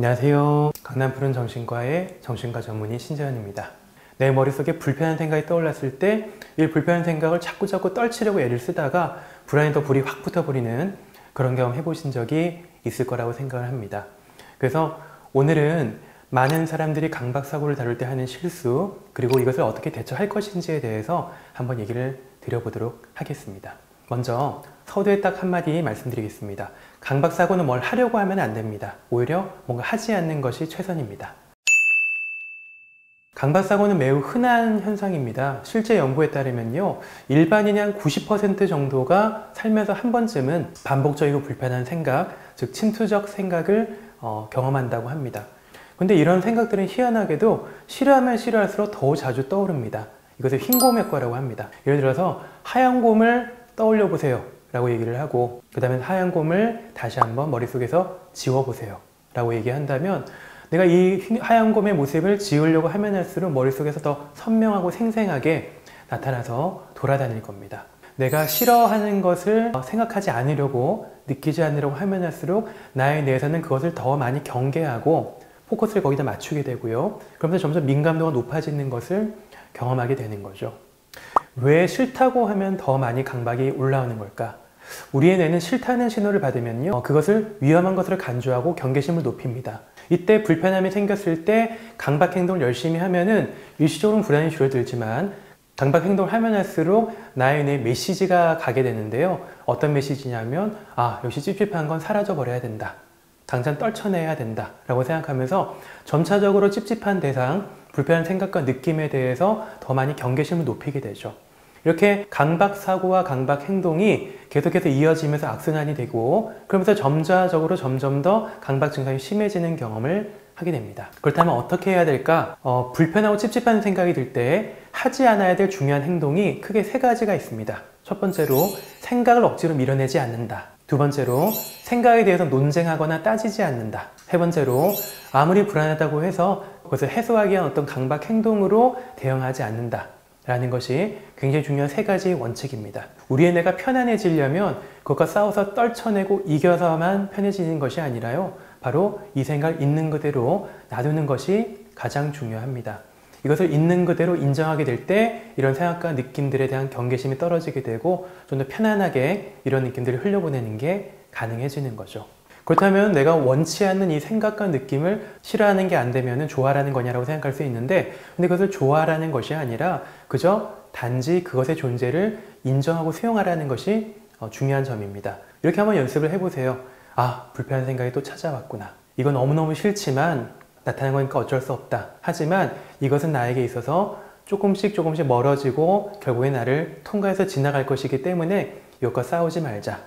안녕하세요. 강남 푸른 정신과의 정신과 전문의 신재현입니다. 내 머릿속에 불편한 생각이 떠올랐을 때 이 불편한 생각을 자꾸 떨치려고 애를 쓰다가 불안에 더 불이 확 붙어버리는 그런 경험 해보신 적이 있을 거라고 생각을 합니다. 그래서 오늘은 많은 사람들이 강박사고를 다룰 때 하는 실수, 그리고 이것을 어떻게 대처할 것인지에 대해서 한번 얘기를 드려보도록 하겠습니다. 먼저 서두에 딱 한마디 말씀드리겠습니다. 강박사고는 뭘 하려고 하면 안 됩니다. 오히려 뭔가 하지 않는 것이 최선입니다. 강박사고는 매우 흔한 현상입니다. 실제 연구에 따르면요, 일반인의 한 90% 정도가 살면서 한 번쯤은 반복적이고 불편한 생각, 즉 침투적 생각을 경험한다고 합니다. 근데 이런 생각들은 희한하게도 싫어하면 싫어할수록 더 자주 떠오릅니다. 이것을 흰곰 효과라고 합니다. 예를 들어서 하얀 곰을 떠올려 보세요 라고 얘기를 하고, 그 다음에 하얀 곰을 다시 한번 머릿속에서 지워보세요 라고 얘기한다면, 내가 이 하얀 곰의 모습을 지우려고 하면 할수록 머릿속에서 더 선명하고 생생하게 나타나서 돌아다닐 겁니다. 내가 싫어하는 것을 생각하지 않으려고, 느끼지 않으려고 하면 할수록 나의 뇌에서는 그것을 더 많이 경계하고 포커스를 거기다 맞추게 되고요. 그러면서 점점 민감도가 높아지는 것을 경험하게 되는 거죠. 왜 싫다고 하면 더 많이 강박이 올라오는 걸까? 우리의 뇌는 싫다는 신호를 받으면요, 그것을 위험한 것으로 간주하고 경계심을 높입니다. 이때 불편함이 생겼을 때 강박 행동을 열심히 하면은 일시적으로는 불안이 줄어들지만, 강박 행동을 하면 할수록 나의 뇌에 메시지가 가게 되는데요. 어떤 메시지냐면, 역시 찝찝한 건 사라져 버려야 된다, 당장 떨쳐내야 된다 라고 생각하면서 점차적으로 찝찝한 대상, 불편한 생각과 느낌에 대해서 더 많이 경계심을 높이게 되죠. 이렇게 강박사고와 강박행동이 계속해서 이어지면서 악순환이 되고, 그러면서 점차적으로 점점 더 강박 증상이 심해지는 경험을 하게 됩니다. 그렇다면 어떻게 해야 될까? 불편하고 찝찝한 생각이 들 때 하지 않아야 될 중요한 행동이 크게 세 가지가 있습니다. 첫 번째로 생각을 억지로 밀어내지 않는다. 두 번째로 생각에 대해서 논쟁하거나 따지지 않는다. 세 번째로 아무리 불안하다고 해서 그것을 해소하기 위한 어떤 강박 행동으로 대응하지 않는다 라는 것이 굉장히 중요한 세 가지 원칙입니다. 우리의 뇌가 편안해지려면 그것과 싸워서 떨쳐내고 이겨서만 편해지는 것이 아니라요, 바로 이 생각을 있는 그대로 놔두는 것이 가장 중요합니다. 이것을 있는 그대로 인정하게 될 때 이런 생각과 느낌들에 대한 경계심이 떨어지게 되고 좀 더 편안하게 이런 느낌들을 흘려보내는 게 가능해지는 거죠. 그렇다면 내가 원치 않는 이 생각과 느낌을 싫어하는 게 안 되면 좋아라는 거냐라고 생각할 수 있는데, 근데 그것을 좋아라는 것이 아니라 그저 단지 그것의 존재를 인정하고 수용하라는 것이 중요한 점입니다. 이렇게 한번 연습을 해보세요. 불편한 생각이 또 찾아왔구나. 이건 너무너무 싫지만 나타난 거니까 어쩔 수 없다. 하지만 이것은 나에게 있어서 조금씩 멀어지고 결국에 나를 통과해서 지나갈 것이기 때문에 이것과 싸우지 말자.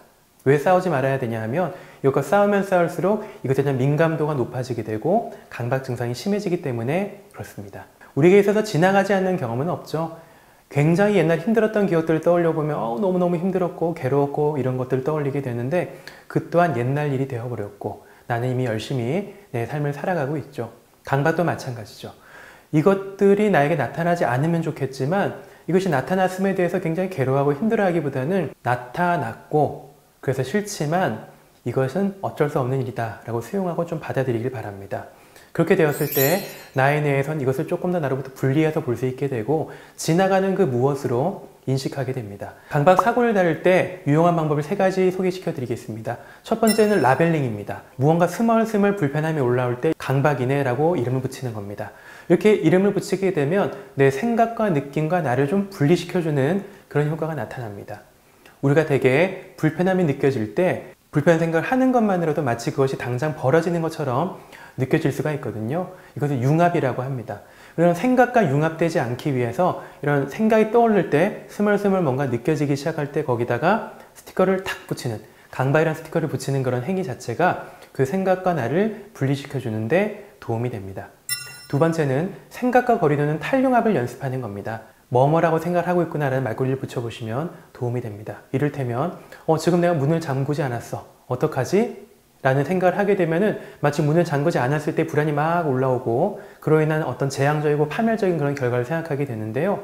왜 싸우지 말아야 되냐 하면, 이것과 싸우면 싸울수록 이것에 대한 민감도가 높아지게 되고 강박 증상이 심해지기 때문에 그렇습니다. 우리에게 있어서 지나가지 않는 경험은 없죠. 굉장히 옛날 힘들었던 기억들을 떠올려 보면 너무너무 힘들었고 괴로웠고 이런 것들을 떠올리게 되는데, 그 또한 옛날 일이 되어버렸고 나는 이미 열심히 내 삶을 살아가고 있죠. 강박도 마찬가지죠. 이것들이 나에게 나타나지 않으면 좋겠지만, 이것이 나타났음에 대해서 굉장히 괴로워하고 힘들어하기보다는 나타났고 그래서 싫지만 이것은 어쩔 수 없는 일이다 라고 수용하고 좀 받아들이길 바랍니다. 그렇게 되었을 때 나의 뇌에선 이것을 조금 더 나로부터 분리해서 볼 수 있게 되고 지나가는 그 무엇으로 인식하게 됩니다. 강박 사고를 다룰 때 유용한 방법을 세 가지 소개시켜 드리겠습니다. 첫 번째는 라벨링입니다. 무언가 스멀스멀 불편함이 올라올 때 강박이네 라고 이름을 붙이는 겁니다. 이렇게 이름을 붙이게 되면 내 생각과 느낌과 나를 좀 분리시켜주는 그런 효과가 나타납니다. 우리가 되게 불편함이 느껴질 때 불편한 생각을 하는 것만으로도 마치 그것이 당장 벌어지는 것처럼 느껴질 수가 있거든요. 이것을 융합이라고 합니다. 이런 생각과 융합되지 않기 위해서 이런 생각이 떠오를 때 스멀스멀 뭔가 느껴지기 시작할 때 거기다가 스티커를 탁 붙이는, 강박이라는 스티커를 붙이는 그런 행위 자체가 그 생각과 나를 분리시켜 주는데 도움이 됩니다. 두 번째는 생각과 거리두는 탈융합을 연습하는 겁니다. 뭐뭐라고 생각을 하고 있구나 라는 말꼬리를 붙여보시면 도움이 됩니다. 이를테면 지금 내가 문을 잠그지 않았어. 어떡하지? 라는 생각을 하게 되면은 마치 문을 잠그지 않았을 때 불안이 막 올라오고 그로 인한 어떤 재앙적이고 파멸적인 그런 결과를 생각하게 되는데요.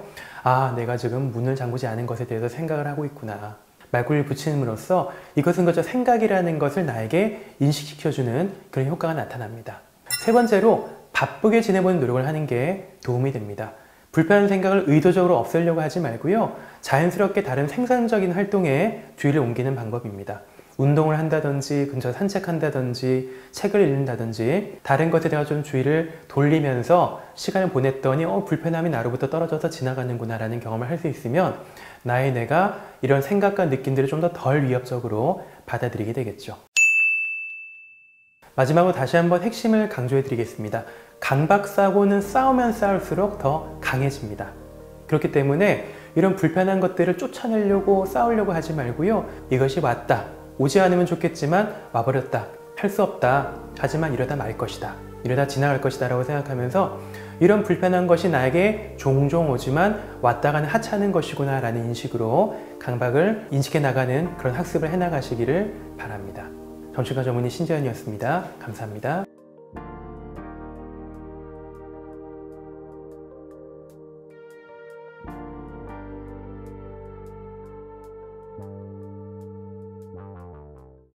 내가 지금 문을 잠그지 않은 것에 대해서 생각을 하고 있구나. 말꼬리를 붙임으로써 이것은 그저 생각이라는 것을 나에게 인식시켜주는 그런 효과가 나타납니다. 세 번째로 바쁘게 지내보는 노력을 하는 게 도움이 됩니다. 불편한 생각을 의도적으로 없애려고 하지 말고요. 자연스럽게 다른 생산적인 활동에 주의를 옮기는 방법입니다. 운동을 한다든지 근처 산책한다든지 책을 읽는다든지 다른 것에 대해 좀 주의를 돌리면서 시간을 보냈더니 불편함이 나로부터 떨어져서 지나가는구나 라는 경험을 할 수 있으면 나의 뇌가 이런 생각과 느낌들을 좀 더 덜 위협적으로 받아들이게 되겠죠. 마지막으로 다시 한번 핵심을 강조해 드리겠습니다. 강박사고는 싸우면 싸울수록 더 강해집니다. 그렇기 때문에 이런 불편한 것들을 쫓아내려고 싸우려고 하지 말고요. 이것이 왔다. 오지 않으면 좋겠지만 와버렸다. 할 수 없다. 하지만 이러다 말 것이다. 이러다 지나갈 것이다 라고 생각하면서 이런 불편한 것이 나에게 종종 오지만 왔다 가는 하찮은 것이구나 라는 인식으로 강박을 인식해 나가는 그런 학습을 해나가시기를 바랍니다. 정신과 전문의 신재현이었습니다. 감사합니다.